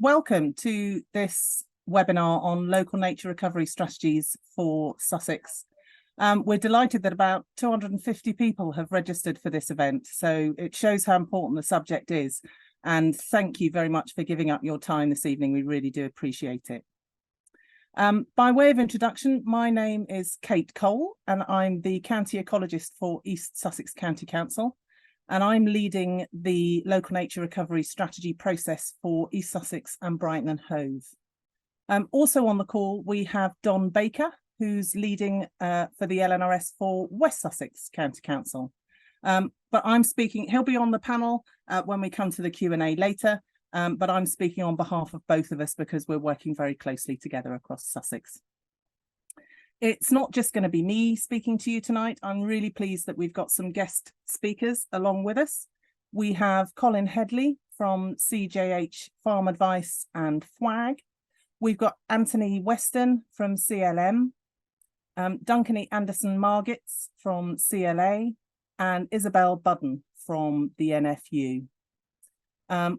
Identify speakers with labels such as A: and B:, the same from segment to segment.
A: Welcome to this webinar on local nature recovery strategies for Sussex. We're delighted that about 250 people have registered for this event, so it shows how important the subject is. And thank you very much for giving up your time this evening. We really do appreciate it. By way of introduction, my name is Kate Cole, and I'm the County Ecologist for East Sussex County Council. And I'm leading the local nature recovery strategy process for East Sussex and Brighton and Hove. Also on the call, we have Don Baker, who's leading for the LNRS for West Sussex County Council. But I'm speaking, he'll be on the panel when we come to the Q&A later, but I'm speaking on behalf of both of us because we're working very closely together across Sussex. It's not just going to be me speaking to you tonight. I'm really pleased that we've got some guest speakers along with us. We have Colin Hedley from CJH Farm Advice and FWAG. We've got Anthony Weston from CLM, Duncan Anderson Margett from CLA, and Isabel Budden from the NFU.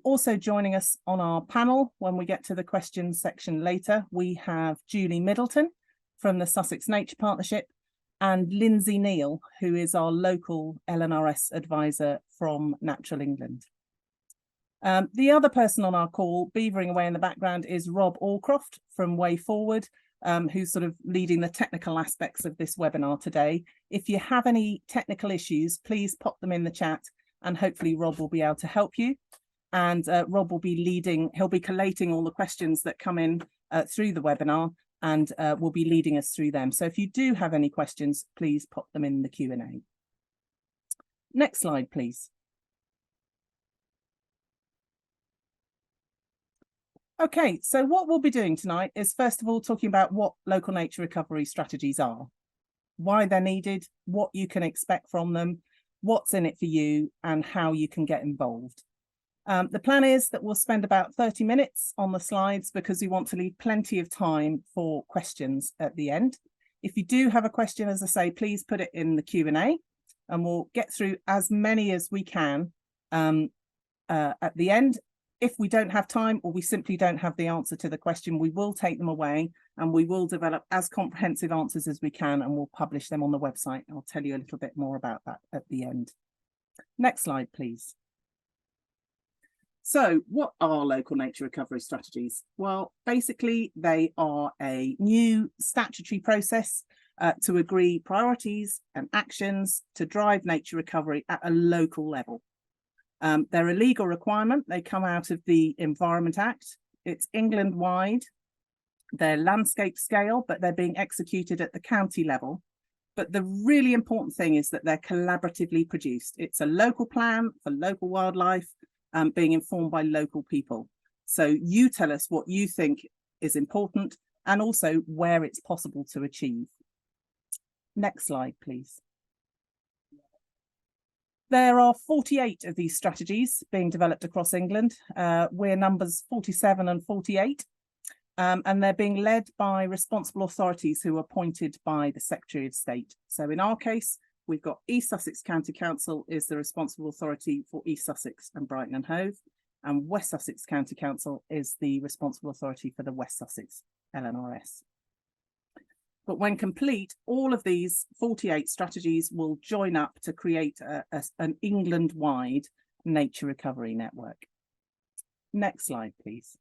A: Also joining us on our panel when we get to the questions section later, we have Julie Middleton from the Sussex Nature Partnership, and Lindsay Neal, who is our local LNRS advisor from Natural England. The other person on our call, beavering away in the background, is Rob Allcroft from Way Forward, who's sort of leading the technical aspects of this webinar today. If you have any technical issues, please pop them in the chat, and hopefully Rob will be able to help you. And Rob will be leading, he'll be collating all the questions that come in through the webinar, and will be leading us through them. So if you do have any questions, please pop them in the Q&A. Next slide, please. Okay, so what we'll be doing tonight is first of all talking about what local nature recovery strategies are, why they're needed, what you can expect from them, what's in it for you, and how you can get involved. The plan is that we'll spend about 30 minutes on the slides because we want to leave plenty of time for questions at the end. If you do have a question, as I say, please put it in the Q&A and we'll get through as many as we can at the end. If we don't have time or we simply don't have the answer to the question, we will take them away and we will develop as comprehensive answers as we can, and we'll publish them on the website. I'll tell you a little bit more about that at the end. Next slide, please. So what are local nature recovery strategies? Well, basically, they are a new statutory process to agree priorities and actions to drive nature recovery at a local level. They're a legal requirement. They come out of the Environment Act. It's England-wide. They're landscape scale, but they're being executed at the county level. But the really important thing is that they're collaboratively produced. It's a local plan for local wildlife, being informed by local people. So you tell us what you think is important and also where it's possible to achieve. Next slide, please. There are 48 of these strategies being developed across England. We're numbers 47 and 48, and they're being led by responsible authorities who are appointed by the Secretary of State. So in our case, we've got East Sussex County Council is the responsible authority for East Sussex and Brighton and Hove, and West Sussex County Council is the responsible authority for the West Sussex LNRS. But when complete, all of these 48 strategies will join up to create an England-wide nature recovery network. Next slide, please.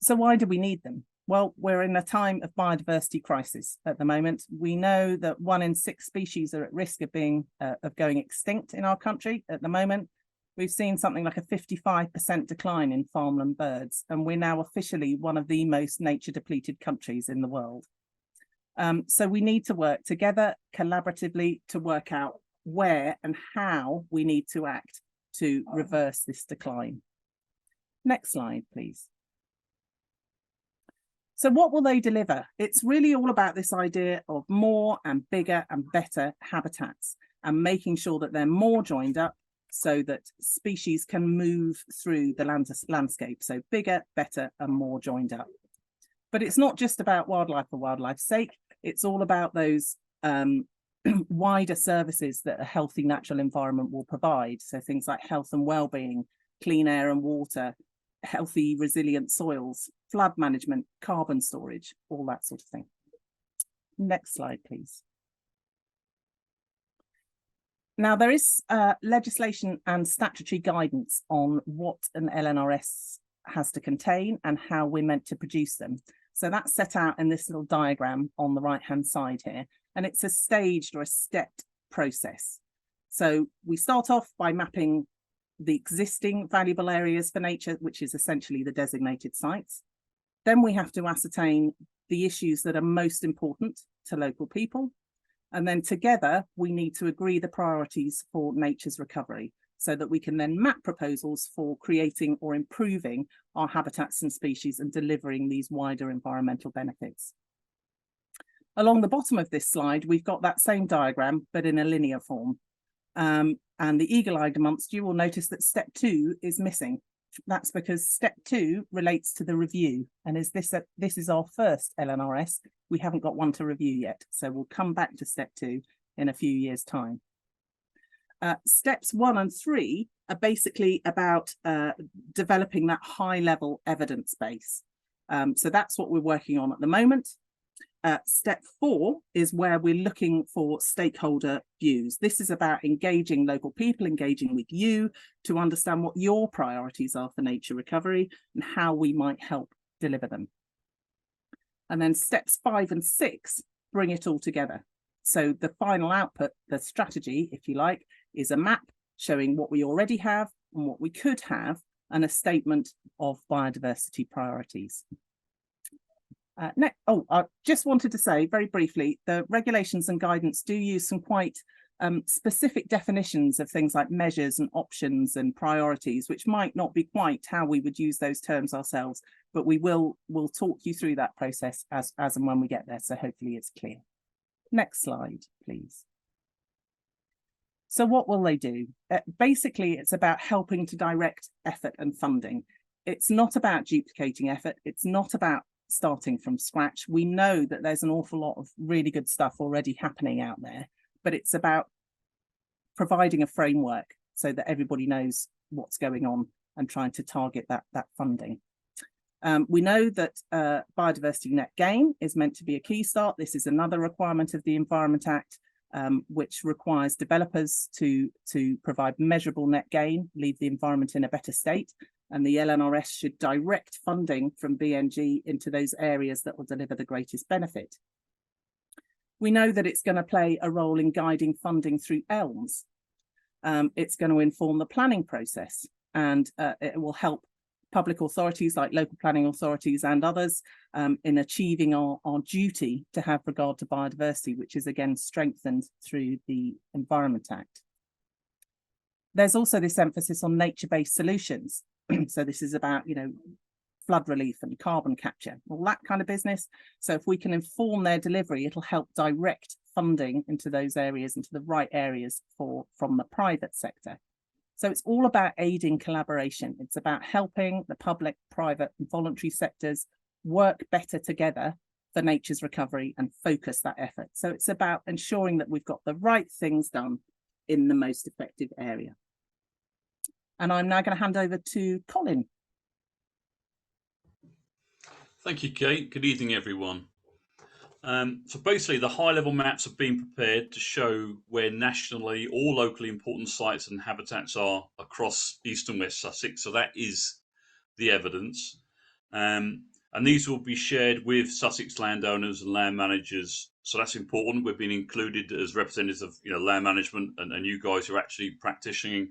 A: So why do we need them? Well, we're in a time of biodiversity crisis at the moment. We know that 1 in 6 species are at risk of going extinct in our country at the moment. We've seen something like a 55% decline in farmland birds, and we're now officially one of the most nature depleted countries in the world. So we need to work together collaboratively to work out where and how we need to act to reverse this decline. Next slide, please. So what will they deliver? It's really all about this idea of more and bigger and better habitats and making sure that they're more joined up so that species can move through the landscape. So bigger, better and more joined up. But it's not just about wildlife for wildlife's sake. It's all about those wider services that a healthy natural environment will provide. So things like health and well-being, clean air and water, healthy, resilient soils, flood management, carbon storage, all that sort of thing. Next slide, please. Now, there is legislation and statutory guidance on what an LNRS has to contain and how we're meant to produce them. So that's set out in this little diagram on the right-hand side here, and it's a staged or a stepped process. So we start off by mapping the existing valuable areas for nature, which is essentially the designated sites. Then we have to ascertain the issues that are most important to local people. And then together, we need to agree the priorities for nature's recovery so that we can then map proposals for creating or improving our habitats and species and delivering these wider environmental benefits. Along the bottom of this slide, we've got that same diagram, but in a linear form. And the eagle-eyed amongst you will notice that step 2 is missing. That's because step 2 relates to the review. And as this is our first LNRS, we haven't got one to review yet. So we'll come back to step 2 in a few years' time. Steps 1 and 3 are basically about developing that high-level evidence base. So that's what we're working on at the moment. Step 4 is where we're looking for stakeholder views. This is about engaging local people, engaging with you to understand what your priorities are for nature recovery and how we might help deliver them. And then steps 5 and 6 bring it all together. So the final output, the strategy, if you like, is a map showing what we already have and what we could have, and a statement of biodiversity priorities. I just wanted to say very briefly, the regulations and guidance do use some quite specific definitions of things like measures and options and priorities, which might not be quite how we would use those terms ourselves, but we'll talk you through that process as and when we get there, so hopefully it's clear. Next slide, please. So what will they do? Basically, it's about helping to direct effort and funding. It's not about duplicating effort. It's not about starting from scratch. We know that there's an awful lot of really good stuff already happening out there, but it's about providing a framework so that everybody knows what's going on and trying to target that funding. We know that Biodiversity Net Gain is meant to be a key start. This is another requirement of the Environment Act, which requires developers to provide measurable net gain, leave the environment in a better state. And the LNRS should direct funding from BNG into those areas that will deliver the greatest benefit. We know that it's going to play a role in guiding funding through ELMS. It's going to inform the planning process, and it will help public authorities like local planning authorities and others in achieving our duty to have regard to biodiversity, which is again strengthened through the Environment Act. There's also this emphasis on nature-based solutions. So this is about, flood relief and carbon capture, all that kind of business. So if we can inform their delivery, it'll help direct funding into those areas, into the right areas from the private sector. So it's all about aiding collaboration. It's about helping the public, private and voluntary sectors work better together for nature's recovery and focus that effort. So it's about ensuring that we've got the right things done in the most effective area. And I'm now going to hand over to Colin.
B: Thank you, Kate. Good evening, everyone. So basically, the high-level maps have been prepared to show where nationally or locally important sites and habitats are across East and West Sussex. So that is the evidence. And these will be shared with Sussex landowners and land managers. So that's important. We've been included as representatives of land management and you guys who are actually practicing.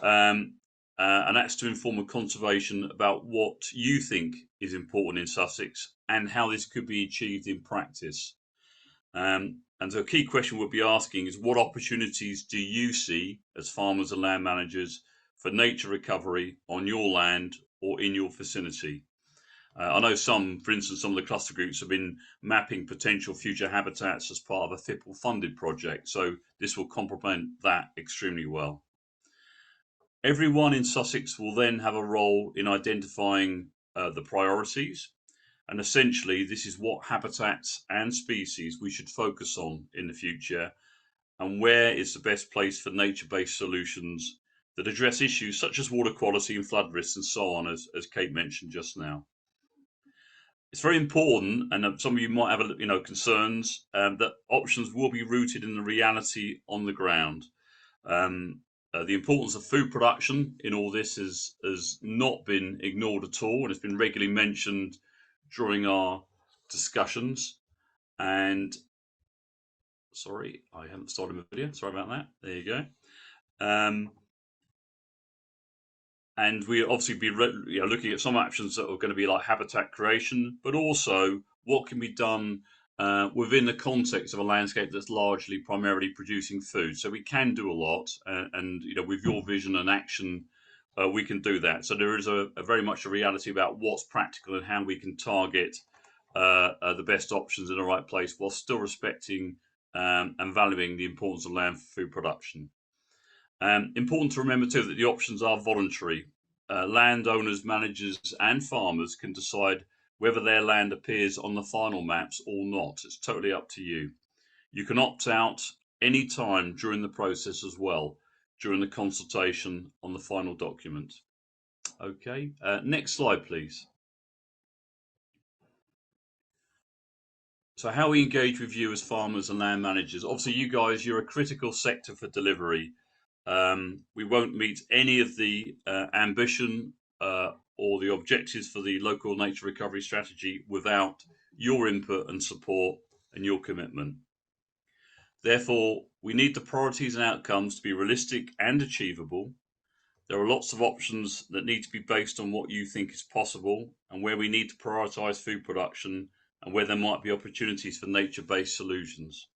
B: And that's to inform a conservation about what you think is important in Sussex and how this could be achieved in practice. And so a key question we'll be asking is, what opportunities do you see as farmers and land managers for nature recovery on your land or in your vicinity? I know for instance, some of the cluster groups have been mapping potential future habitats as part of a FWAG funded project. So this will complement that extremely well. Everyone in Sussex will then have a role in identifying the priorities, and essentially this is what habitats and species we should focus on in the future, and where is the best place for nature-based solutions that address issues such as water quality and flood risks and so on, as Kate mentioned just now. It's very important, and some of you might have concerns, that options will be rooted in the reality on the ground. The importance of food production in all this has not been ignored at all, and it's been regularly mentioned during our discussions. And sorry, I haven't started my video. Sorry about that. There you go. And we obviously be looking at some options that are going to be like habitat creation, but also what can be done within the context of a landscape that's largely primarily producing food. So we can do a lot, and with your vision and action, we can do that. So there is a very much a reality about what's practical and how we can target the best options in the right place while still respecting and valuing the importance of land for food production. Important to remember too that the options are voluntary. Landowners, managers and farmers can decide whether their land appears on the final maps or not. It's totally up to you. You can opt out any time during the process as well, during the consultation on the final document. Okay, next slide please. So how we engage with you as farmers and land managers. Obviously you guys, you're a critical sector for delivery. We won't meet any of the ambition or the objectives for the local nature recovery strategy without your input and support and your commitment. Therefore, we need the priorities and outcomes to be realistic and achievable. There are lots of options that need to be based on what you think is possible and where we need to prioritise food production and where there might be opportunities for nature-based solutions.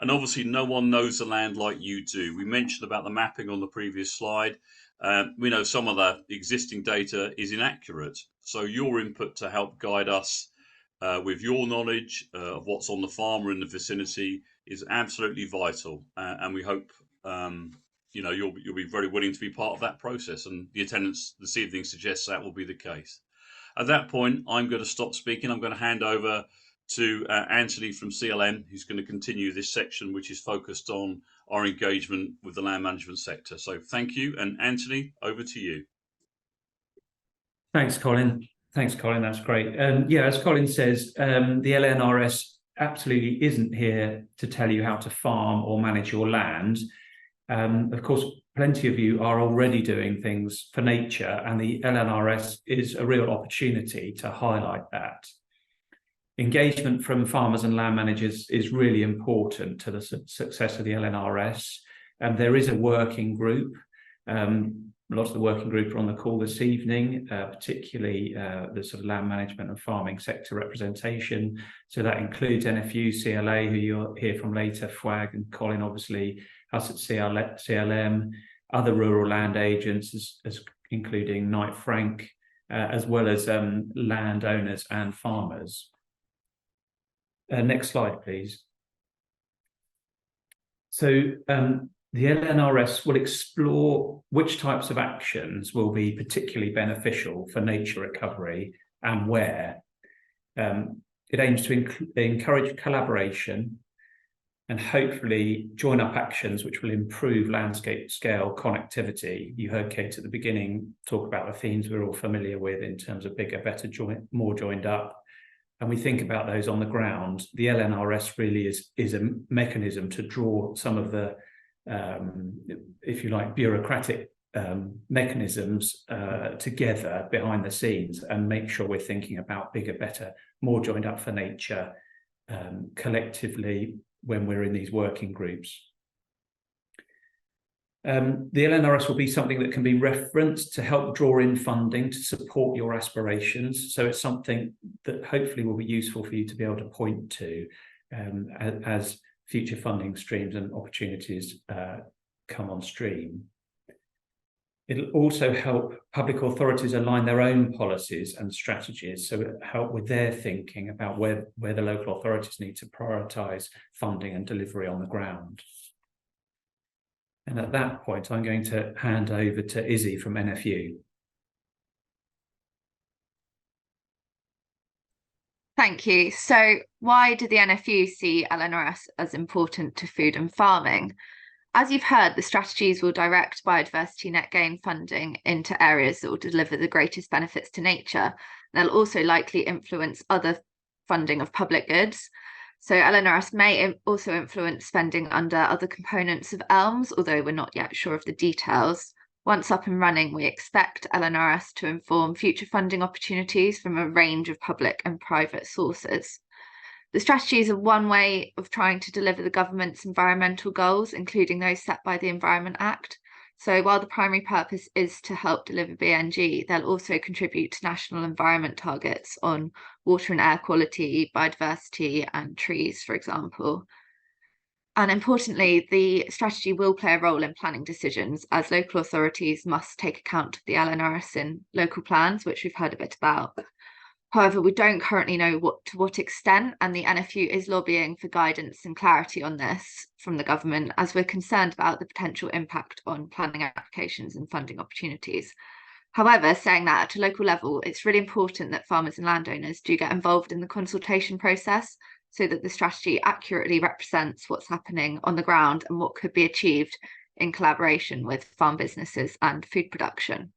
B: And obviously no one knows the land like you do. We mentioned about the mapping on the previous slide. We know some of the existing data is inaccurate. So your input to help guide us with your knowledge of what's on the farm or in the vicinity is absolutely vital. And we hope you'll be very willing to be part of that process. And the attendance this evening suggests that will be the case. At that point, I'm going to stop speaking. I'm going to hand over to Anthony from CLM, who's going to continue this section, which is focused on our engagement with the land management sector. So thank you. And Anthony, over to you.
C: Thanks, Colin. That's great. Yeah, as Colin says, the LNRS absolutely isn't here to tell you how to farm or manage your land. Of course, plenty of you are already doing things for nature, and the LNRS is a real opportunity to highlight that. Engagement from farmers and land managers is really important to the success of the LNRS. There is a working group. Lots of the working group are on the call this evening, particularly the sort of land management and farming sector representation. So that includes NFU, CLA, who you'll hear from later, FWAG and Colin, obviously, us at CLM, other rural land agents, including Knight Frank, as well as landowners and farmers. Next slide, please. So the LNRS will explore which types of actions will be particularly beneficial for nature recovery and where. It aims to encourage collaboration and hopefully join up actions which will improve landscape scale connectivity. You heard Kate at the beginning talk about the themes we're all familiar with in terms of bigger, better, more joined up. And we think about those on the ground. The LNRS really is a mechanism to draw some of the, if you like, bureaucratic mechanisms together behind the scenes and make sure we're thinking about bigger, better, more joined up for nature collectively when we're in these working groups. The LNRS will be something that can be referenced to help draw in funding to support your aspirations. So it's something that hopefully will be useful for you to be able to point to as future funding streams and opportunities come on stream. It'll also help public authorities align their own policies and strategies, so it'll help with their thinking about where the local authorities need to prioritise funding and delivery on the ground. And at that point, I'm going to hand over to Izzy from NFU.
D: Thank you. So why do the NFU see LNRS as important to food and farming? As you've heard, the strategies will direct Biodiversity Net Gain funding into areas that will deliver the greatest benefits to nature. They'll also likely influence other funding of public goods. So LNRS may also influence spending under other components of ELMS, although we're not yet sure of the details. Once up and running, we expect LNRS to inform future funding opportunities from a range of public and private sources. The strategies are one way of trying to deliver the government's environmental goals, including those set by the Environment Act. So while the primary purpose is to help deliver BNG, they'll also contribute to national environment targets on water and air quality, biodiversity and trees, for example. And importantly, the strategy will play a role in planning decisions, as local authorities must take account of the LNRS in local plans, which we've heard a bit about. However, we don't currently know to what extent, and the NFU is lobbying for guidance and clarity on this from the government, as we're concerned about the potential impact on planning applications and funding opportunities. However, saying that at a local level, it's really important that farmers and landowners do get involved in the consultation process so that the strategy accurately represents what's happening on the ground and what could be achieved in collaboration with farm businesses and food production.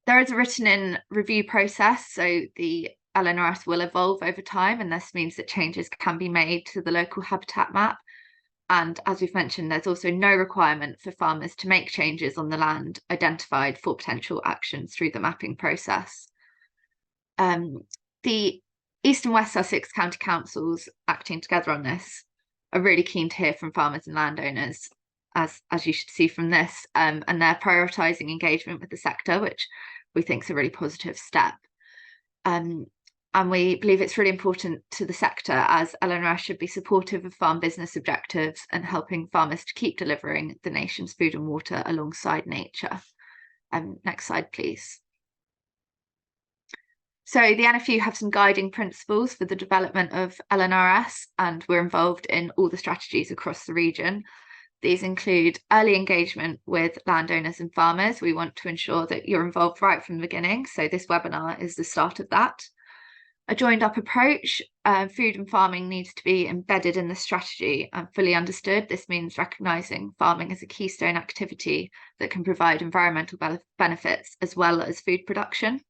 D: There is a written-in review process, so the LNRS will evolve over time, and this means that changes can be made to the local habitat map. And as we've mentioned, there's also no requirement for farmers to make changes on the land identified for potential actions through the mapping process. The East and West Sussex County Councils acting together on this are really keen to hear from farmers and landowners, as you should see from this, and they're prioritising engagement with the sector, which we think is a really positive step. And we believe it's really important to the sector, as LNRS should be supportive of farm business objectives and helping farmers to keep delivering the nation's food and water alongside nature. Next slide, please. So the NFU have some guiding principles for the development of LNRS, and we're involved in all the strategies across the region. These include early engagement with landowners and farmers. We want to ensure that you're involved right from the beginning, so this webinar is the start of that. A joined up approach. Food and farming needs to be embedded in the strategy and fully understood. This means recognising farming as a keystone activity that can provide environmental benefits as well as food production.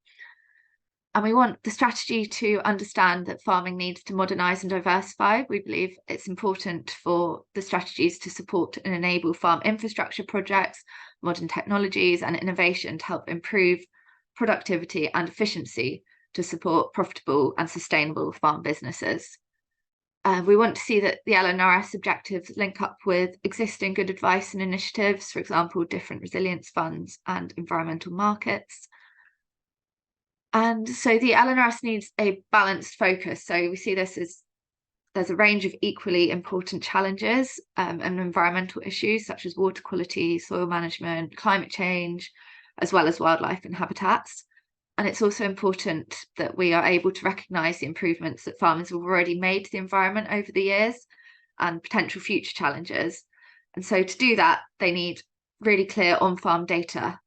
D: And we want the strategy to understand that farming needs to modernise and diversify. We believe it's important for the strategies to support and enable farm infrastructure projects, modern technologies and innovation to help improve productivity and efficiency to support profitable and sustainable farm businesses. We want to see that the LNRS objectives link up with existing good advice and initiatives, for example, different resilience funds and environmental markets. And so the LNRS needs a balanced focus. So we see this as there's a range of equally important challenges and environmental issues such as water quality, soil management, climate change, as well as wildlife and habitats. And it's also important that we are able to recognise the improvements that farmers have already made to the environment over the years and potential future challenges. And so to do that, they need really clear on-farm data.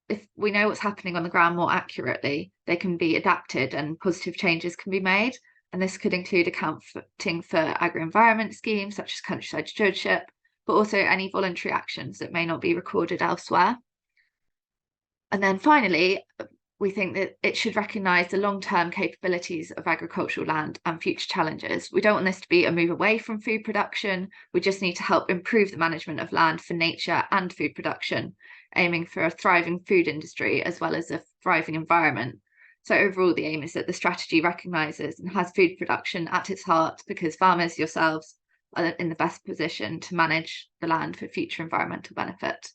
D: If we know what's happening on the ground more accurately, they can be adapted and positive changes can be made. And this could include accounting for agri-environment schemes such as countryside stewardship, but also any voluntary actions that may not be recorded elsewhere. And then finally, we think that it should recognise the long-term capabilities of agricultural land and future challenges. We don't want this to be a move away from food production. We just need to help improve the management of land for nature and food production, aiming for a thriving food industry as well as a thriving environment. So overall, the aim is that the strategy recognises and has food production at its heart, because farmers yourselves are in the best position to manage the land for future environmental benefit.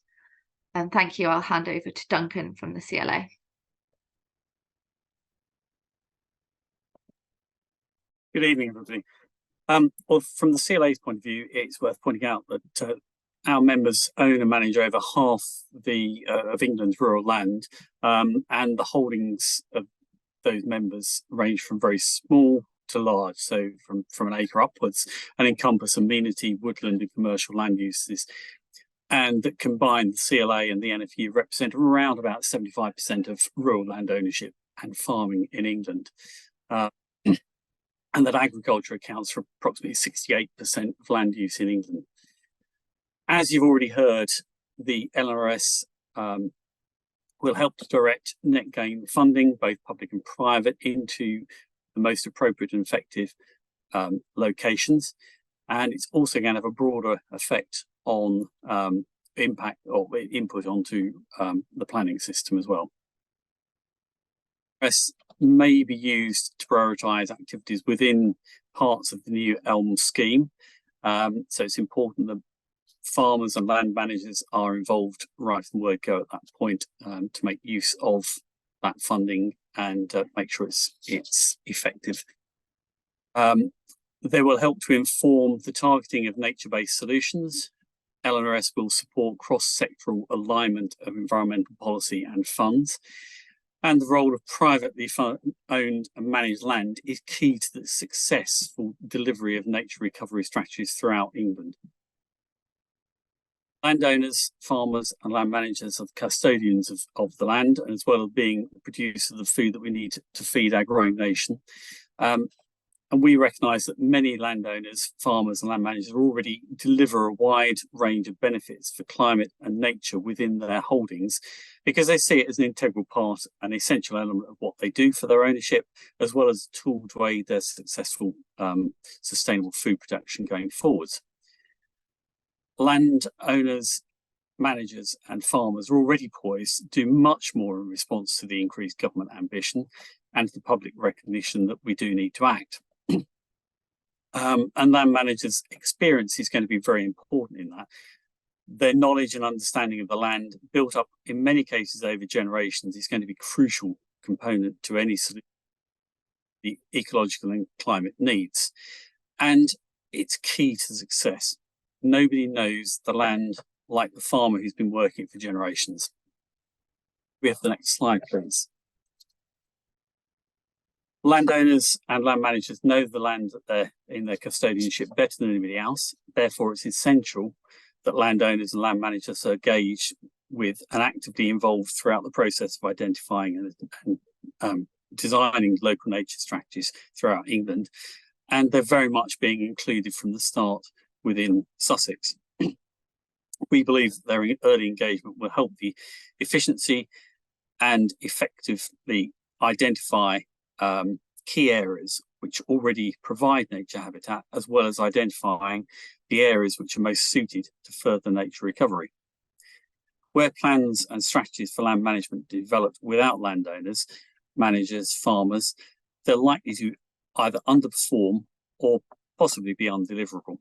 D: And thank you. I'll hand over to Duncan from the CLA.
E: Good evening, everybody. Well, from the CLA's point of view, it's worth pointing out that our members own and manage over half the of England's rural land, and the holdings of those members range from very small to large, so from an acre upwards, and encompass amenity, woodland and commercial land uses. And that combined, the CLA and the NFU represent around about 75% of rural land ownership and farming in England. And that agriculture accounts for approximately 68% of land use in England. As you've already heard, the LNRS will help to direct net gain funding, both public and private, into the most appropriate and effective locations. And it's also going to have a broader effect on impact or input onto the planning system as well. LNRS may be used to prioritise activities within parts of the new ELM scheme. So it's important that farmers and land managers are involved right from the word go at that point to make use of that funding and make sure it's effective. They will help to inform the targeting of nature-based solutions. LNRS will support cross-sectoral alignment of environmental policy and funds. And the role of privately owned and managed land is key to the successful delivery of nature recovery strategies throughout England. Landowners, farmers and land managers are the custodians of the land, and as well as being producers of the food that we need to feed our growing nation. And we recognise that many landowners, farmers and land managers already deliver a wide range of benefits for climate and nature within their holdings, because they see it as an integral part, an essential element of what they do for their ownership, as well as a tool to aid their successful sustainable food production going forwards. Landowners, managers and farmers are already poised to do much more in response to the increased government ambition and the public recognition that we do need to act. And land managers' experience is going to be very important in that. Their knowledge and understanding of the land, built up in many cases over generations, is going to be a crucial component to any solution the ecological and climate needs. And it's key to success. Nobody knows the land like the farmer who's been working for generations. We have the next slide, please. Landowners and land managers know the land that they're in their custodianship better than anybody else. Therefore, it's essential that landowners and land managers are engaged with and actively involved throughout the process of identifying and designing local nature strategies throughout England. And they're very much being included from the start within Sussex. We believe that their early engagement will help the efficiency and effectively identify key areas which already provide nature habitat, as well as identifying the areas which are most suited to further nature recovery. Where plans and strategies for land management are developed without landowners, managers, farmers, they're likely to either underperform or possibly be undeliverable.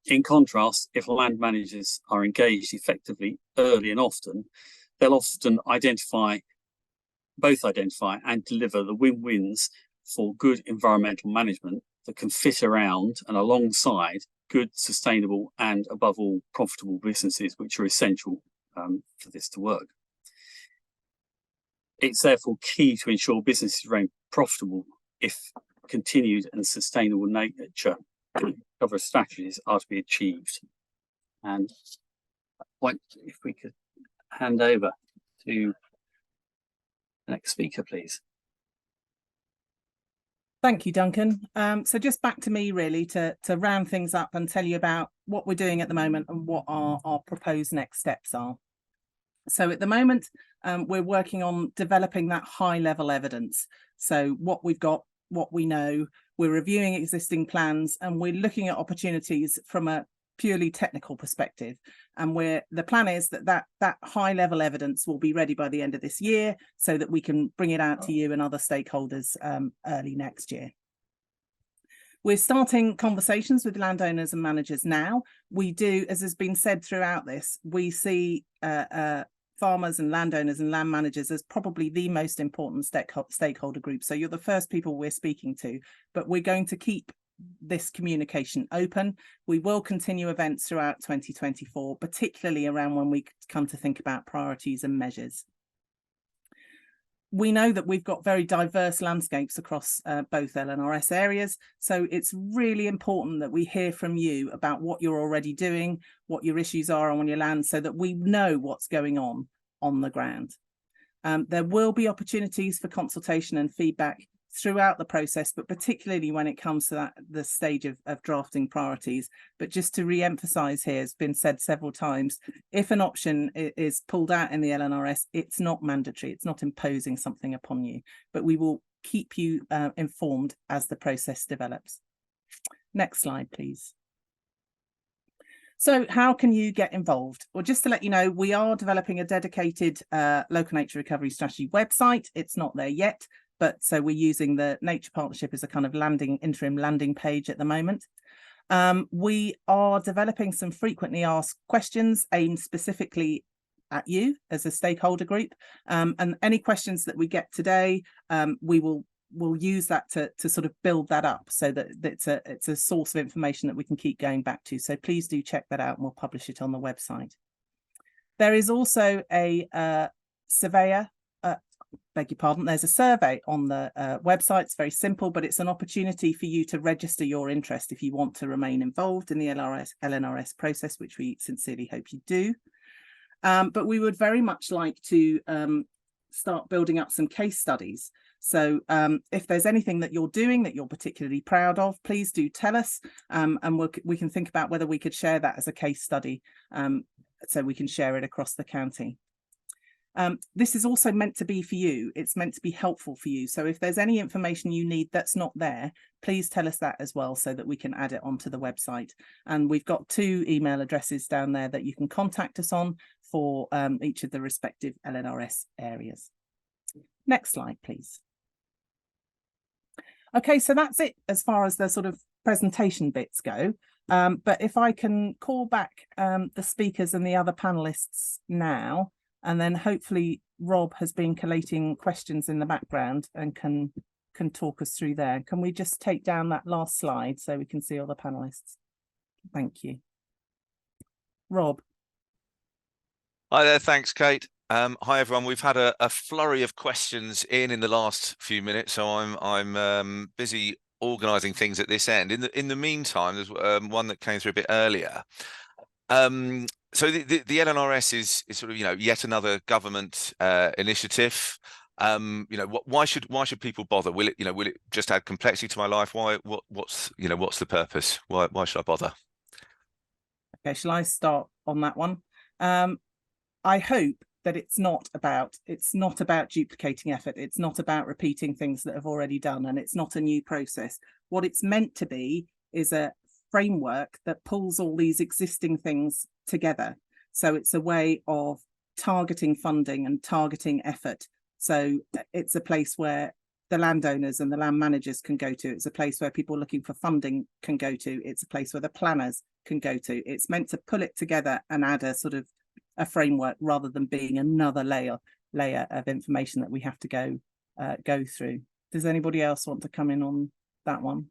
E: In contrast, if land managers are engaged effectively early and often, they'll often both identify and deliver the win-wins for good environmental management that can fit around and alongside good, sustainable and above all profitable businesses, which are essential for this to work. It's therefore key to ensure businesses remain profitable if continued and sustainable nature recovery strategies are to be achieved. And at that point, if we could hand over to the next speaker, please.
A: Thank you, Duncan. So just back to me really to round things up and tell you about what we're doing at the moment and what our proposed next steps are. So at the moment, we're working on developing that high level evidence. So what we've got, what we know, we're reviewing existing plans and we're looking at opportunities from a purely technical perspective. And the plan is that high level evidence will be ready by the end of this year so that we can bring it out to you and other stakeholders early next year. We're starting conversations with landowners and managers now. We do, as has been said throughout this, we see farmers and landowners and land managers as probably the most important stakeholder group. So you're the first people we're speaking to, but we're going to keep this communication open. We will continue events throughout 2024, particularly around when we come to think about priorities and measures. We know that we've got very diverse landscapes across both LNRS areas, so it's really important that we hear from you about what you're already doing, what your issues are on your land, so that we know what's going on the ground. There will be opportunities for consultation and feedback throughout the process, but particularly when it comes to the stage of drafting priorities. But just to re-emphasise here, has been said several times, if an option is pulled out in the LNRS, it's not mandatory, it's not imposing something upon you, but we will keep you informed as the process develops. Next slide, please. So how can you get involved? Well, just to let you know, we are developing a dedicated local nature recovery strategy website. It's not there yet, but so we're using the Nature Partnership as a kind of interim landing page at the moment. We are developing some frequently asked questions aimed specifically at you as a stakeholder group. And any questions that we get today, we'll use that to sort of build that up so that it's a source of information that we can keep going back to. So please do check that out and we'll publish it on the website. There is also a surveyor, beg your pardon, there's a survey on the website. It's very simple, but it's an opportunity for you to register your interest if you want to remain involved in the LNRS process, which we sincerely hope you do. But we would very much like to start building up some case studies. So if there's anything that you're doing that you're particularly proud of, please do tell us, and we can think about whether we could share that as a case study, so we can share it across the county. This is also meant to be for you. It's meant to be helpful for you. So if there's any information you need that's not there, please tell us that as well so that we can add it onto the website. And we've got 2 email addresses down there that you can contact us on for each of the respective LNRS areas. Next slide, please. Okay, so that's it as far as the sort of presentation bits go. But if I can call back the speakers and the other panelists now, and then hopefully Rob has been collating questions in the background and can talk us through there. Can we just take down that last slide so we can see all the panelists? Thank you. Rob.
F: Hi there, thanks, Kate. Hi everyone. We've had a flurry of questions in the last few minutes, so I'm busy organising things at this end. In the meantime, there's one that came through a bit earlier. So the LNRS is sort of, you know, yet another government initiative. You know, why should people bother? Will it just add complexity to my life? What's the purpose? Why should I bother?
A: Okay, shall I start on that one? I hope that it's not about duplicating effort. It's not about repeating things that have already done, and it's not a new process. What it's meant to be is a framework that pulls all these existing things together. So it's a way of targeting funding and targeting effort. So it's a place where the landowners and the land managers can go to. It's a place where people looking for funding can go to. It's a place where the planners can go to. It's meant to pull it together and add a sort of a framework rather than being another layer of information that we have to go through. Does anybody else want to come in on that one?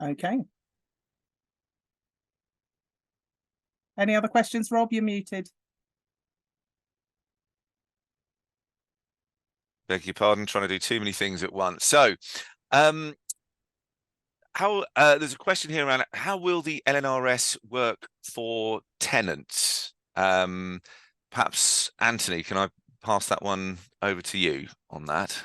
A: Okay. Any other questions, Rob? You're muted.
F: Beg your pardon, trying to do too many things at once. So, there's a question here around how will the LNRS work for tenants? Perhaps Anthony, can I pass that one over to you on that?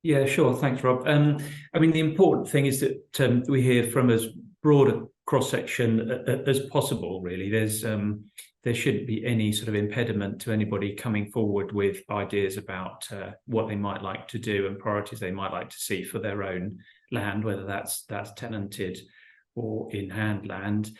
C: Yeah, sure. Thanks, Rob. I mean, the important thing is that we hear from as broad a cross-section as possible, really. There shouldn't be any sort of impediment to anybody coming forward with ideas about what they might like to do and priorities they might like to see for their own land, whether that's tenanted or in-hand land.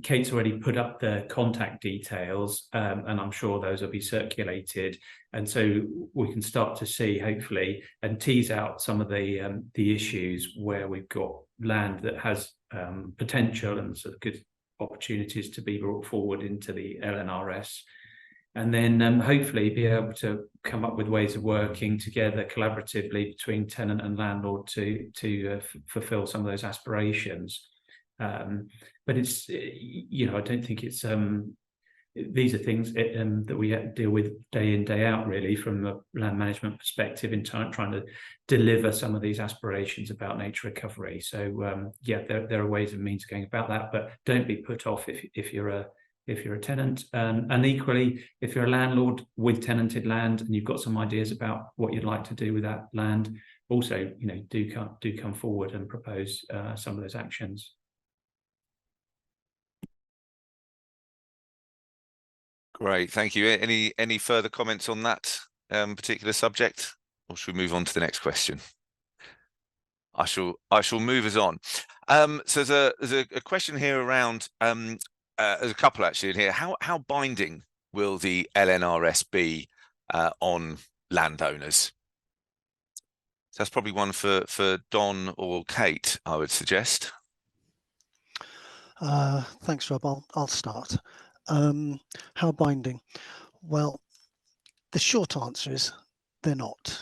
C: Kate's already put up the contact details, and I'm sure those will be circulated. And so we can start to see, hopefully, and tease out some of the issues where we've got land that has potential and sort of good opportunities to be brought forward into the LNRS. And then hopefully be able to come up with ways of working together collaboratively between tenant and landlord to fulfill some of those aspirations. But it's, you know, I don't think it's these are things that we deal with day in, day out, really, from the land management perspective in trying to deliver some of these aspirations about nature recovery. So yeah, there are ways and means of going about that, but don't be put off if you're a if you're a tenant, and equally, if you're a landlord with tenanted land and you've got some ideas about what you'd like to do with that land, also, do come forward and propose some of those actions.
F: Great, thank you. Any further comments on that particular subject, or should we move on to the next question? I shall move us on. So there's a question here around there's a couple actually in here. How binding will the LNRS be on landowners? So that's probably one for Don or Kate, I would suggest.
G: Thanks, Rob. I'll start. How binding? Well, the short answer is they're not.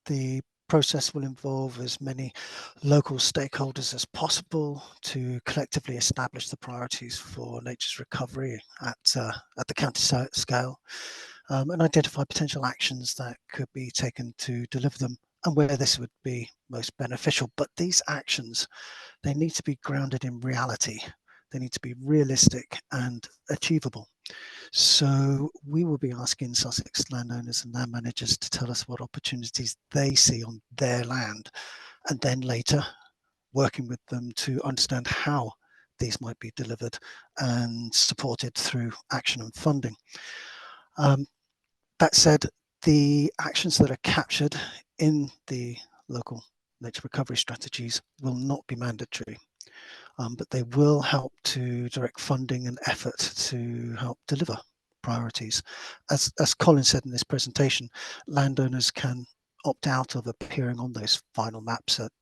G: The process will involve as many local stakeholders as possible to collectively establish the priorities for nature's recovery at the county scale, and identify potential actions that could be taken to deliver them and where this would be most beneficial. But these actions, they need to be grounded in reality. They need to be realistic and achievable. So we will be asking Sussex landowners and land managers to tell us what opportunities they see on their land, and then later working with them to understand how these might be delivered and supported through action and funding. That said, the actions that are captured in the local nature recovery strategies will not be mandatory. But they will help to direct funding and effort to help deliver priorities. As Colin said in this presentation, landowners can opt out of appearing on those final maps at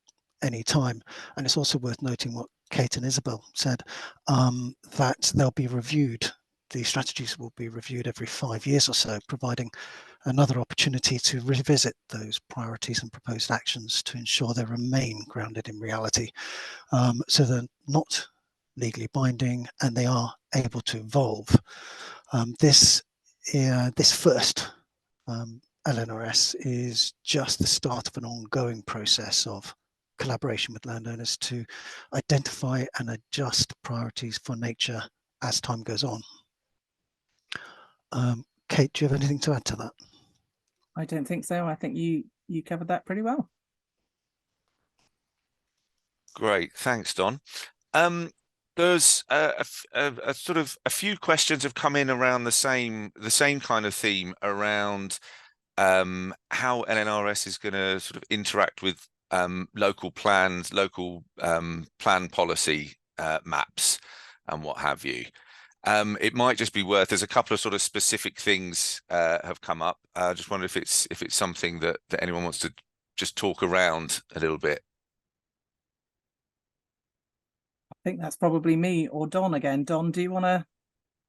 G: any time. And it's also worth noting what Kate and Isabel said, that they'll be reviewed. The strategies will be reviewed every 5 years or so, providing another opportunity to revisit those priorities and proposed actions to ensure they remain grounded in reality. So they're not legally binding and they are able to evolve. This first LNRS is just the start of an ongoing process of collaboration with landowners to identify and adjust priorities for nature as time goes on. Kate, do you have anything to add to that?
A: I don't think so. I think you covered that pretty well.
F: Great, thanks, Don. There's a sort of a few questions have come in around the same kind of theme around how LNRS is going to sort of interact with local plans, local plan policy maps, and what have you. It might just be worth. There's a couple of sort of specific things have come up. I just wonder if it's something that anyone wants to just talk around a little bit.
A: I think that's probably me or Don again. Don, do you want to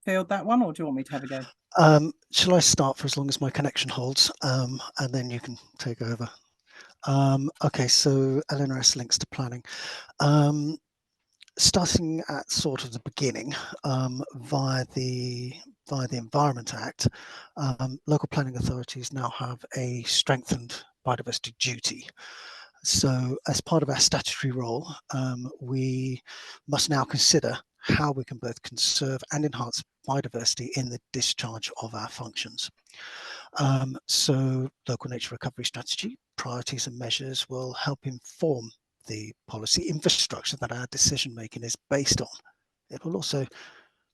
A: field that one, or do you want me to have a go?
G: Shall I start for as long as my connection holds, and then you can take over? Okay, so LNRS links to planning. Starting at sort of the beginning, via the Environment Act, local planning authorities now have a strengthened biodiversity duty. So as part of our statutory role, we must now consider how we can both conserve and enhance biodiversity in the discharge of our functions. So local nature recovery strategy, priorities and measures will help inform the policy infrastructure that our decision making is based on. It will also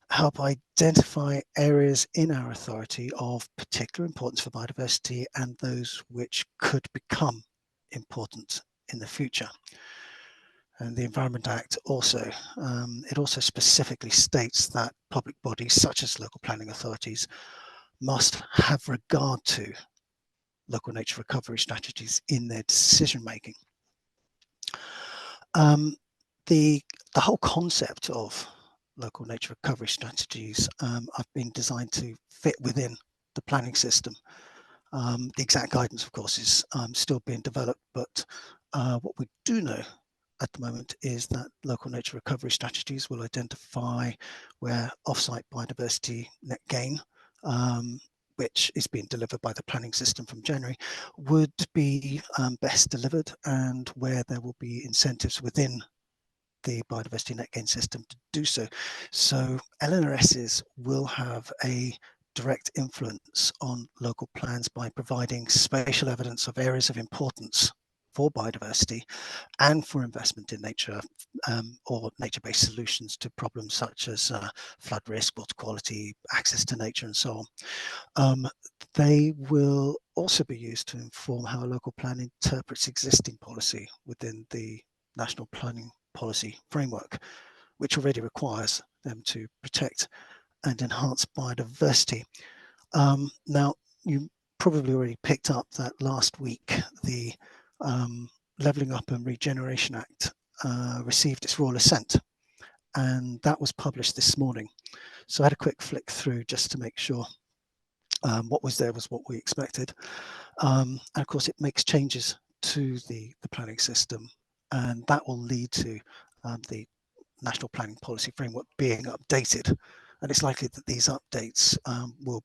G: help identify areas in our authority of particular importance for biodiversity and those which could become important in the future. And the Environment Act also, it also specifically states that public bodies such as local planning authorities must have regard to local nature recovery strategies in their decision making. The whole concept of local nature recovery strategies have been designed to fit within the planning system. The exact guidance, of course, is still being developed, but what we do know at the moment is that local nature recovery strategies will identify where offsite biodiversity net gain, which is being delivered by the planning system from January, would be best delivered, and where there will be incentives within the Biodiversity Net Gain system to do so. So LNRSs will have a direct influence on local plans by providing spatial evidence of areas of importance for biodiversity and for investment in nature or nature-based solutions to problems such as flood risk, water quality, access to nature, and so on. They will also be used to inform how a local plan interprets existing policy within the National Planning Policy Framework, which already requires them to protect and enhance biodiversity. Now, you probably already picked up that last week the Levelling Up and Regeneration Act received its royal assent, and that was published this morning. So I had a quick flick through just to make sure what was there was what we expected. And of course, it makes changes to the planning system, and that will lead to the National Planning Policy Framework being updated. And it's likely that these updates will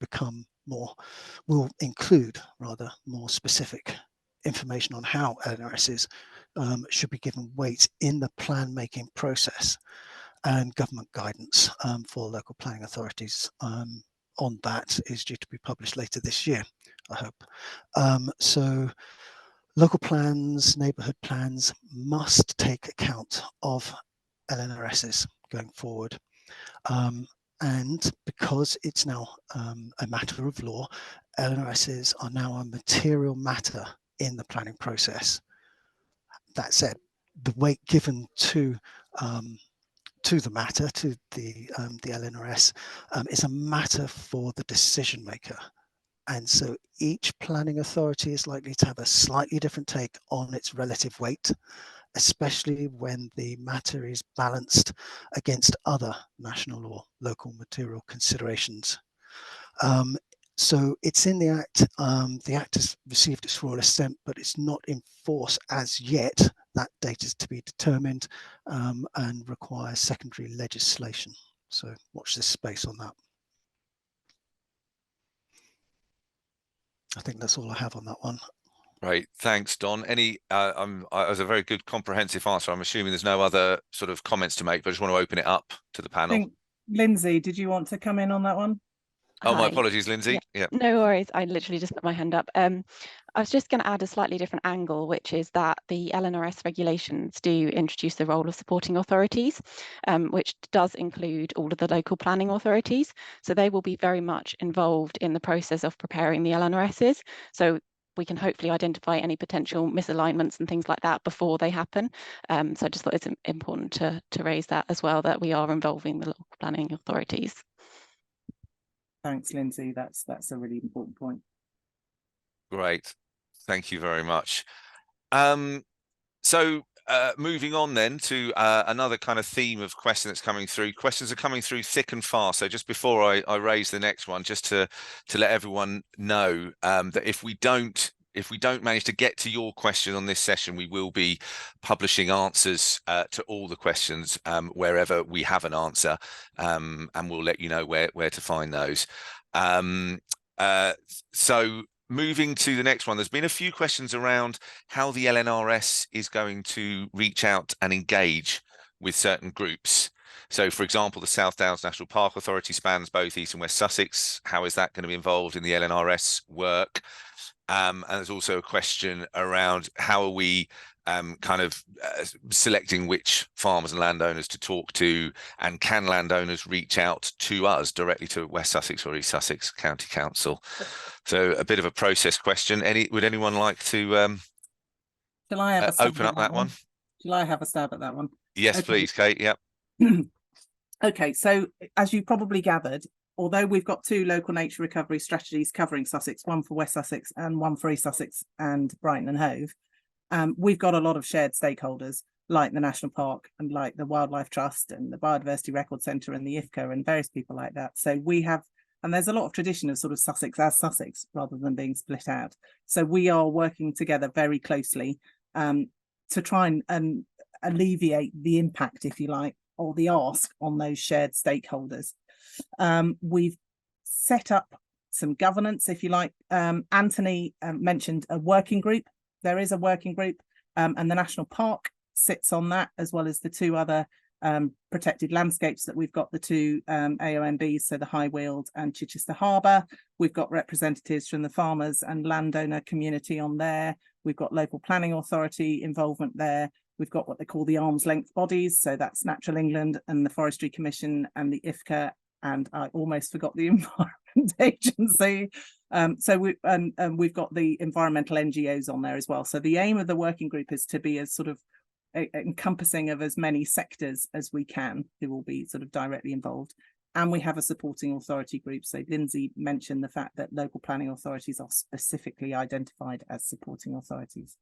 G: include more specific information on how LNRSs should be given weight in the plan making process, and government guidance for local planning authorities on that is due to be published later this year, I hope. So local plans, neighbourhood plans must take account of LNRSs going forward. And because it's now a matter of law, LNRSs are now a material matter in the planning process. That said, the weight given to the matter, to the LNRS, is a matter for the decision maker. And so each planning authority is likely to have a slightly different take on its relative weight, especially when the matter is balanced against other national or local material considerations. So it's in the Act. The Act has received its royal assent, but it's not in force as yet. That date is to be determined and requires secondary legislation. So watch this space on that. I think that's all I have on that one.
F: Great, thanks, Don. That was a very good comprehensive answer. I'm assuming there's no other sort of comments to make, but I just want to open it up to the panel.
A: I think, Lindsay, did you want to come in on that one?
F: Oh, my
H: Hi.
F: apologies, Lindsay. Yeah.
H: No worries. I literally just put my hand up. I was just going to add a slightly different angle, which is that the LNRS regulations do introduce the role of supporting authorities, which does include all of the local planning authorities. So they will be very much involved in the process of preparing the LNRSs. So we can hopefully identify any potential misalignments and things like that before they happen. So I just thought it's important to raise that as well, that we are involving the local planning authorities.
A: Thanks, Lindsay. That's a really important point.
F: Great. Thank you very much. So moving on then to another kind of theme of question that's coming through. Questions are coming through thick and fast. So just before I raise the next one, just to let everyone know that if we don't manage to get to your question on this session, we will be publishing answers to all the questions wherever we have an answer, and we'll let you know where to find those. So moving to the next one, there's been a few questions around how the LNRS is going to reach out and engage with certain groups. So, for example, the South Downs National Park Authority spans both East and West Sussex. How is that going to be involved in the LNRS work? And there's also a question around how are we selecting which farmers and landowners to talk to, and can landowners reach out to us directly to West Sussex or East Sussex County Council? So a bit of a process question. Would anyone like to
A: Shall I have a stab
F: open up that one?
A: Shall I have a stab at that one?
F: Yes, okay. Please, Kate. Yep.
A: Okay, so as you probably gathered, although we've got 2 local nature recovery strategies covering Sussex, one for West Sussex and one for East Sussex and Brighton and Hove, we've got a lot of shared stakeholders like the National Park and like the Wildlife Trust and the Biodiversity Record Centre and the IFCO and various people like that. So we have, and there's a lot of tradition of sort of Sussex as Sussex rather than being split out. So we are working together very closely to try and alleviate the impact, if you like, or the ask on those shared stakeholders. We've set up some governance, if you like. Anthony mentioned a working group. There is a working group, and the National Park sits on that, as well as the two other protected landscapes that we've got, the two AONBs, so the High Weald and Chichester Harbour. We've got representatives from the farmers and landowner community on there. We've got local planning authority involvement there. We've got what they call the arm's length bodies, so that's Natural England and the Forestry Commission and the IFCA, and I almost forgot the Environment Agency. So we've got the environmental NGOs on there as well. So the aim of the working group is to be as sort of encompassing of as many sectors as we can who will be sort of directly involved. And we have a supporting authority group. So Lindsay mentioned the fact that local planning authorities are specifically identified as supporting authorities.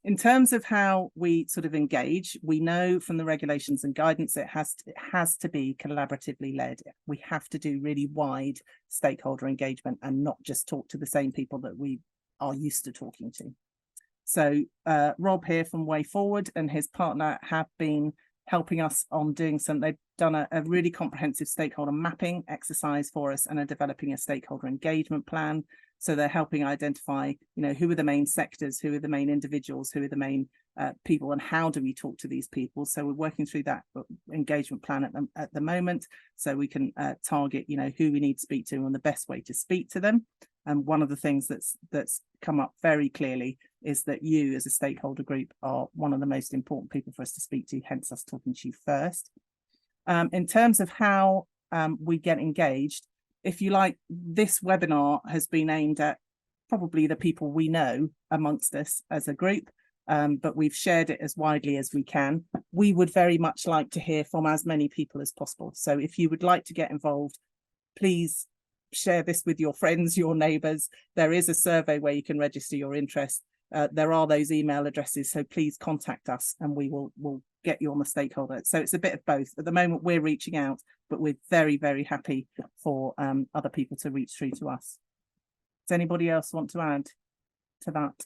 A: In terms of how we sort of engage, we know from the regulations and guidance it has to be collaboratively led. We have to do really wide stakeholder engagement and not just talk to the same people that we are used to talking to. So Rob here from Way Forward and his partner have been helping us on doing some, they've done a really comprehensive stakeholder mapping exercise for us and are developing a stakeholder engagement plan. So they're helping identify, you know, who are the main sectors, who are the main individuals, who are the main people, and how do we talk to these people. So we're working through that engagement plan at the moment, so we can target, you know, who we need to speak to and the best way to speak to them. And one of the things that's come up very clearly is that you as a stakeholder group are one of the most important people for us to speak to, hence us talking to you first. In terms of how we get engaged, if you like, this webinar has been aimed at probably the people we know amongst us as a group, but we've shared it as widely as we can. We would very much like to hear from as many people as possible. So if you would like to get involved, please share this with your friends, your neighbours. There is a survey where you can register your interest. There are those email addresses, so please contact us and we'll get you on the stakeholder. So it's a bit of both. At the moment, we're reaching out, but we're very, very happy for other people to reach through to us. Does anybody else want to add to that?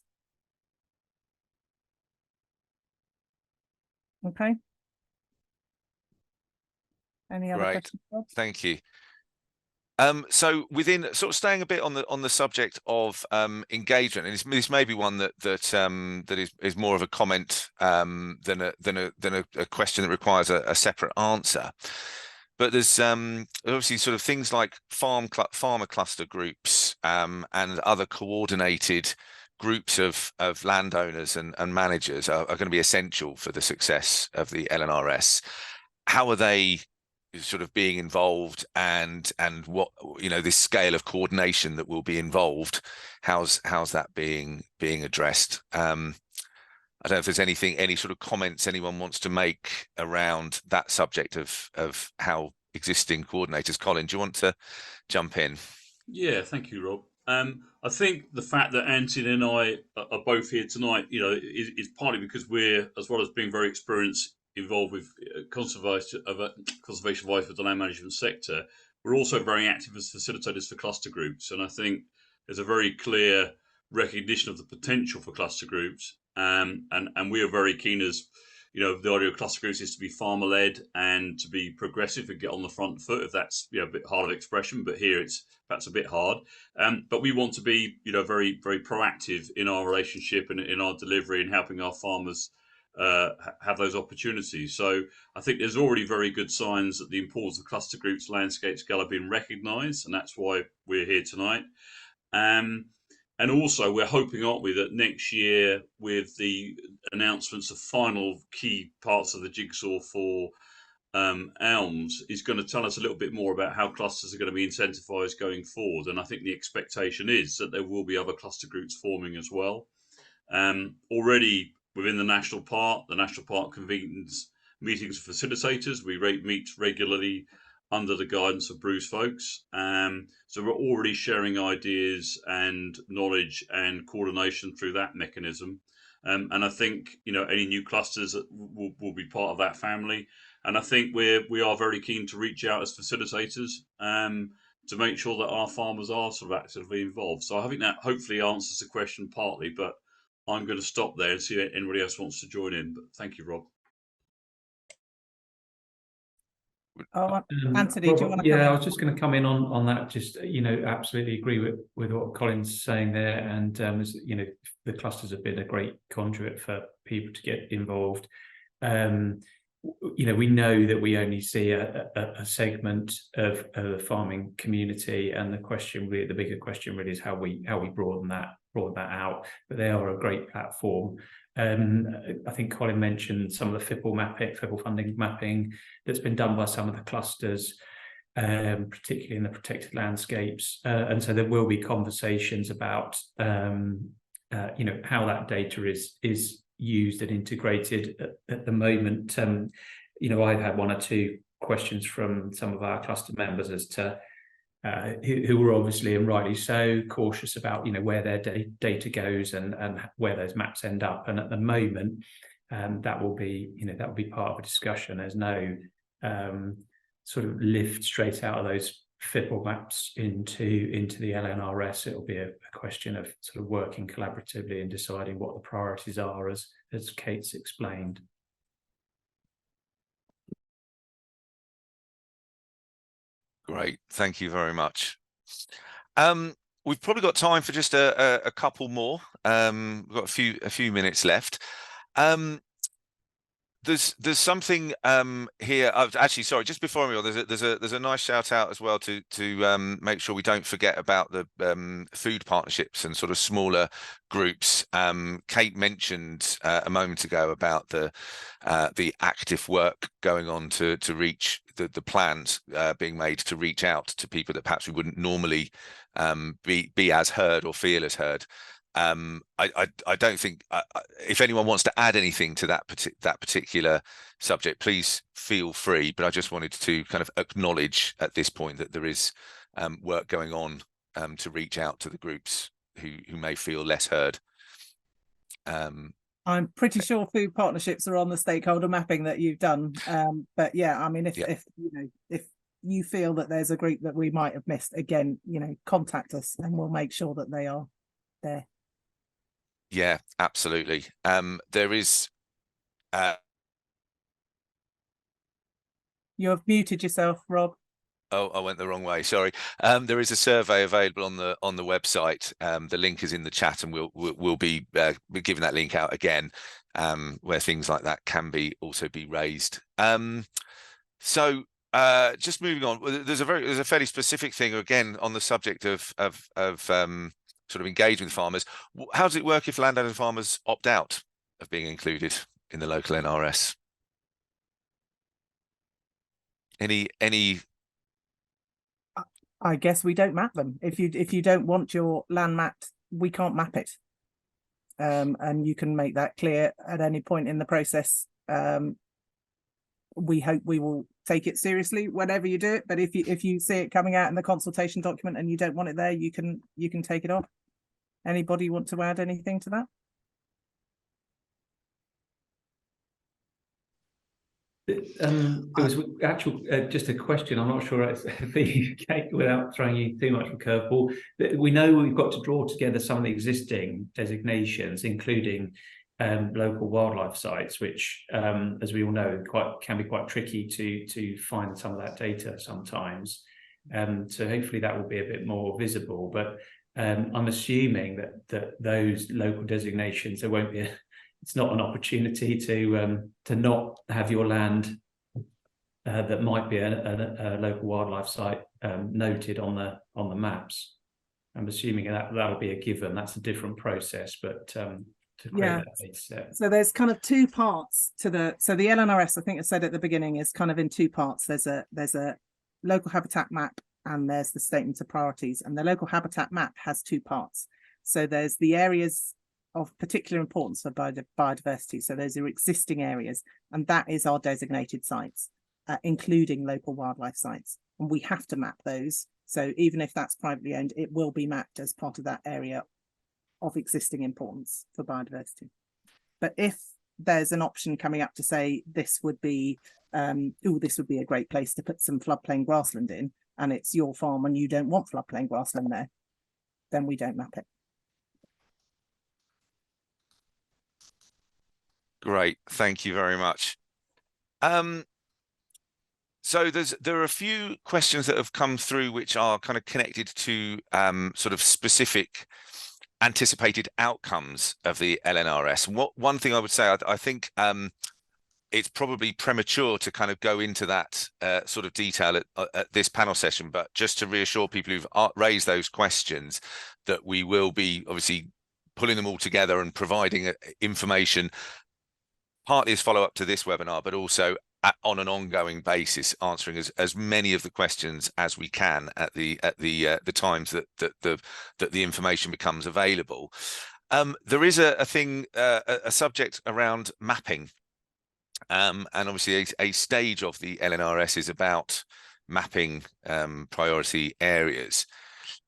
A: Okay. Any other questions?
F: Thank you. So within sort of staying a bit on the subject of engagement, and this may be one that is more of a comment than a question that requires a separate answer. But there's obviously sort of things like farmer cluster groups and other coordinated groups of landowners and managers are going to be essential for the success of the LNRS. How are they sort of being involved, and what, you know, this scale of coordination that will be involved, how's that being addressed? I don't know if there's any sort of comments anyone wants to make around that subject of how existing coordinators. Colin, do you want to jump in?
B: Yeah, thank you, Rob. I think the fact that Anthony and I are both here tonight, you know, is partly because we're, as well as being very experienced, involved with conservation advice with the land management sector, we're also very active as facilitators for cluster groups. And I think there's a very clear recognition of the potential for cluster groups. And we are very keen, as you know, the idea of cluster groups is to be farmer led and to be progressive and get on the front foot. If that's, you know, a bit hard of expression, but here it's perhaps a bit hard. But we want to be, you know, very, very proactive in our relationship and in our delivery and helping our farmers have those opportunities. So I think there's already very good signs that the importance of cluster groups, landscape scale are being recognised, and that's why we're here tonight. And also we're hoping, aren't we, that next year, with the announcements of final key parts of the jigsaw for elms, is going to tell us a little bit more about how clusters are going to be incentivised going forward. And I think the expectation is that there will be other cluster groups forming as well. Already within the National Park convenes meetings of facilitators. We meet regularly under the guidance of Bruce Folks. So we're already sharing ideas and knowledge and coordination through that mechanism. And I think, you know, any new clusters will be part of that family. And I think we are very keen to reach out as facilitators to make sure that our farmers are sort of actively involved. So I think that hopefully answers the question partly, but I'm going to stop there and see if anybody else wants to join in. But thank you, Rob.
A: Oh, Anthony, do you want to?
C: Yeah, I was just going to come in on that. Just absolutely agree with what Colin's saying there, and the clusters have been a great conduit for people to get involved. We know that we only see a segment of the farming community, and the bigger question really is how we broaden that out. But they are a great platform. I think Colin mentioned some of the FWAG funding mapping that's been done by some of the clusters, particularly in the protected landscapes, and so there will be conversations about how that data is used and integrated at the moment. I've had one or two questions from some of our cluster members as to who were obviously, and rightly so, cautious about where their data goes and where those maps end up. And at the moment, that will be part of a discussion. There's no sort of lift straight out of those FWAG maps into the LNRS. It'll be a question of sort of working collaboratively and deciding what the priorities are, as Kate's explained.
F: Great, thank you very much. We've probably got time for just a couple more. We've got a few minutes left. There's something here. Actually, sorry, just before I go, there's a nice shout out as well to make sure we don't forget about the food partnerships and sort of smaller groups. Kate mentioned a moment ago about the active work going on to reach the plans being made to reach out to people that perhaps we wouldn't normally be as heard or feel as heard. I don't think if anyone wants to add anything to that particular subject, please feel free. But I just wanted to kind of acknowledge at this point that there is work going on to reach out to the groups who may feel less heard.
A: I'm pretty sure food partnerships are on the stakeholder mapping that you've done. But yeah, I mean, if you feel that there's a group that we might have missed, again, contact us and we'll make sure that they are there.
F: Yeah, absolutely. There is.
A: You have muted yourself, Rob.
F: Oh, I went the wrong way. Sorry. There is a survey available on the website. The link is in the chat, and we'll be giving that link out again, where things like that can also be raised. So just moving on, there's a fairly specific thing again on the subject of sort of engage with farmers. How does it work if landowners and farmers opt out of being included in the local NRS? Any?
A: I guess we don't map them. If you don't want your land mapped, we can't map it. And you can make that clear at any point in the process. We hope we will take it seriously whenever you do it. But if you see it coming out in the consultation document and you don't want it there, you can take it off. Anybody want to add anything to that?
C: It was actual just a question. I'm not sure it's without throwing you too much of a curveball. We know we've got to draw together some of the existing designations, including local wildlife sites, which, as we all know, can be quite tricky to find some of that data sometimes. So hopefully that will be a bit more visible. But I'm assuming that those local designations, there won't be it's not an opportunity to not have your land that might be a local wildlife site noted on the maps. I'm assuming that'll be a given. That's a different process, but to create that data set.
A: So there's kind of two parts to the LNRS. I think I said at the beginning is kind of in two parts. There's a local habitat map and there's the statement of priorities. And the local habitat map has two parts. So there's the areas of particular importance for biodiversity. So those are existing areas, and that is our designated sites, including local wildlife sites. And we have to map those. So even if that's privately owned, it will be mapped as part of that area of existing importance for biodiversity. But if there's an option coming up to say this would be a great place to put some floodplain grassland in, and it's your farm and you don't want floodplain grassland there, then we don't map it.
F: Great, thank you very much. So there are a few questions that have come through which are kind of connected to sort of specific anticipated outcomes of the LNRS. And one thing I would say, I think it's probably premature to kind of go into that sort of detail at this panel session, but just to reassure people who've raised those questions that we will be obviously pulling them all together and providing information partly as follow-up to this webinar, but also on an ongoing basis, answering as many of the questions as we can at the times that the information becomes available. There is a subject around mapping, and obviously a stage of the LNRS is about mapping priority areas.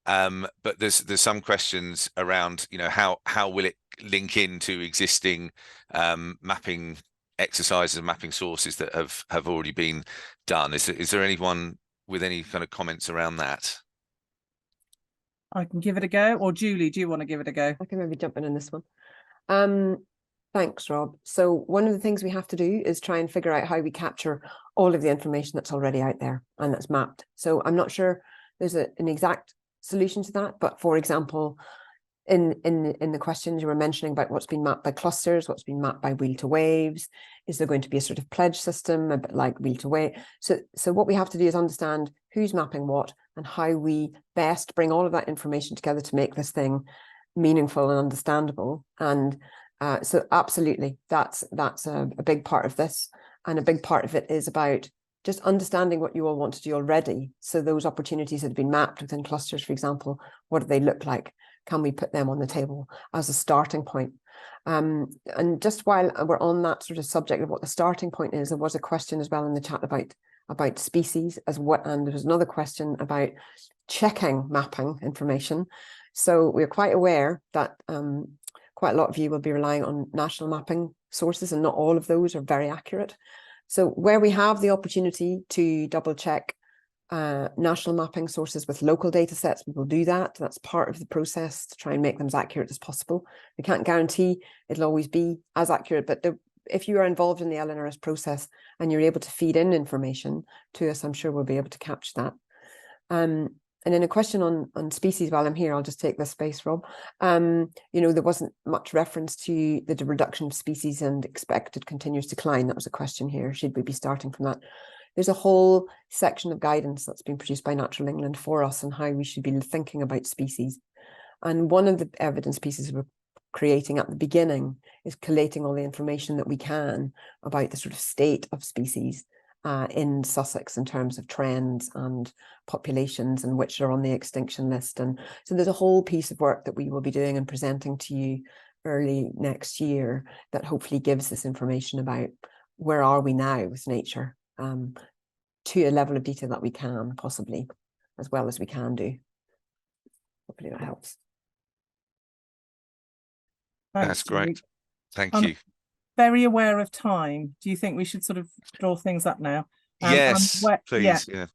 F: But there's some questions around, you know, how will it link into existing mapping exercises and mapping sources that have already been done. Is there anyone with any kind of comments around that?
A: I can give it a go, or Julie, do you want to give it a go?
I: I can maybe jump in this one. Thanks, Rob. So one of the things we have to do is try and figure out how we capture all of the information that's already out there and that's mapped. So I'm not sure there's an exact solution to that, but for example, in the questions you were mentioning about what's been mapped by clusters, what's been mapped by wheel to waves, is there going to be a sort of pledge system, a bit like wheel to wave? So what we have to do is understand who's mapping what and how we best bring all of that information together to make this thing meaningful and understandable. And so absolutely, that's a big part of this, and a big part of it is about just understanding what you all want to do already. So those opportunities that have been mapped within clusters, for example, what do they look like? Can we put them on the table as a starting point? And just while we're on that sort of subject of what the starting point is, there was a question as well in the chat about species and there was another question about checking mapping information. So we're quite aware that quite a lot of you will be relying on national mapping sources, and not all of those are very accurate. So where we have the opportunity to double check national mapping sources with local data sets, we will do that. That's part of the process to try and make them as accurate as possible. We can't guarantee it'll always be as accurate, but if you are involved in the LNRS process and you're able to feed in information to us, I'm sure we'll be able to capture that. And then a question on species while I'm here, I'll just take this space, Rob. You know, there wasn't much reference to the reduction of species and expected continuous decline. That was a question here. Should we be starting from that? There's a whole section of guidance that's been produced by Natural England for us on how we should be thinking about species. And one of the evidence pieces we're creating at the beginning is collating all the information that we can about the sort of state of species in Sussex in terms of trends and populations and which are on the extinction list. And so there's a whole piece of work that we will be doing and presenting to you early next year that hopefully gives this information about where are we now with nature, to a level of detail that we can possibly, as well as we can do. Hopefully that helps.
F: That's great. Thank you.
A: Very aware of time. Do you think we should sort of draw things up now?
F: Yes, please. Yeah.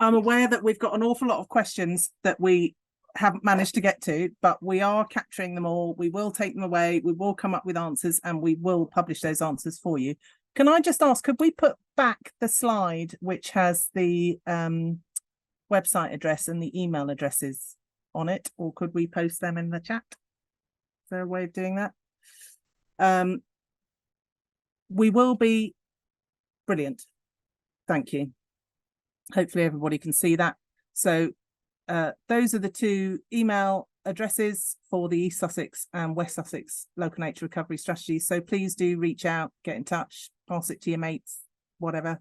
A: I'm aware that we've got an awful lot of questions that we haven't managed to get to, but we are capturing them all. We will take them away. We will come up with answers and we will publish those answers for you. Can I just ask, could we put back the slide which has the website address and the email addresses on it, or could we post them in the chat? Is there a way of doing that? We will be brilliant. Thank you. Hopefully everybody can see that. So those are the two email addresses for the East Sussex and West Sussex local nature recovery strategies. So please do reach out, get in touch, pass it to your mates, whatever,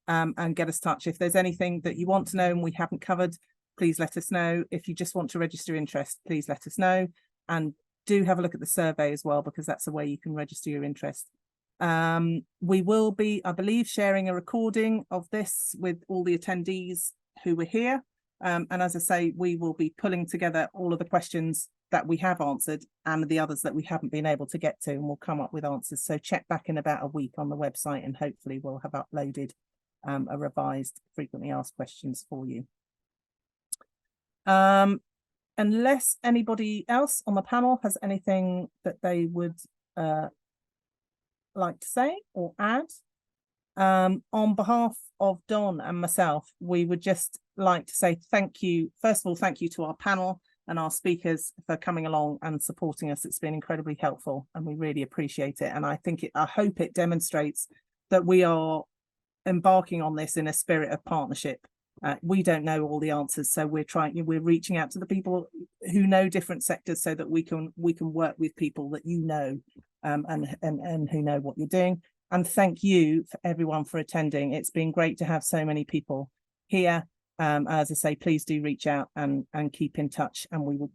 A: and get us in touch. If there's anything that you want to know and we haven't covered, please let us know. If you just want to register interest, please let us know. And do have a look at the survey as well, because that's a way you can register your interest. We will be, I believe, sharing a recording of this with all the attendees who were here. And as I say, we will be pulling together all of the questions that we have answered and the others that we haven't been able to get to, and we'll come up with answers. So check back in about a week on the website and hopefully we'll have uploaded a revised frequently asked questions for you. Unless anybody else on the panel has anything that they would like to say or add, On behalf of Don and myself, we would just like to say thank you. First of all, thank you to our panel and our speakers for coming along and supporting us. It's been incredibly helpful and we really appreciate it. And I hope it demonstrates that we are embarking on this in a spirit of partnership. We don't know all the answers, so we're reaching out to the people who know different sectors so that we can work with people that you know and who know what you're doing. And thank you for everyone for attending. It's been great to have so many people here. As I say, please do reach out and keep in touch, and we will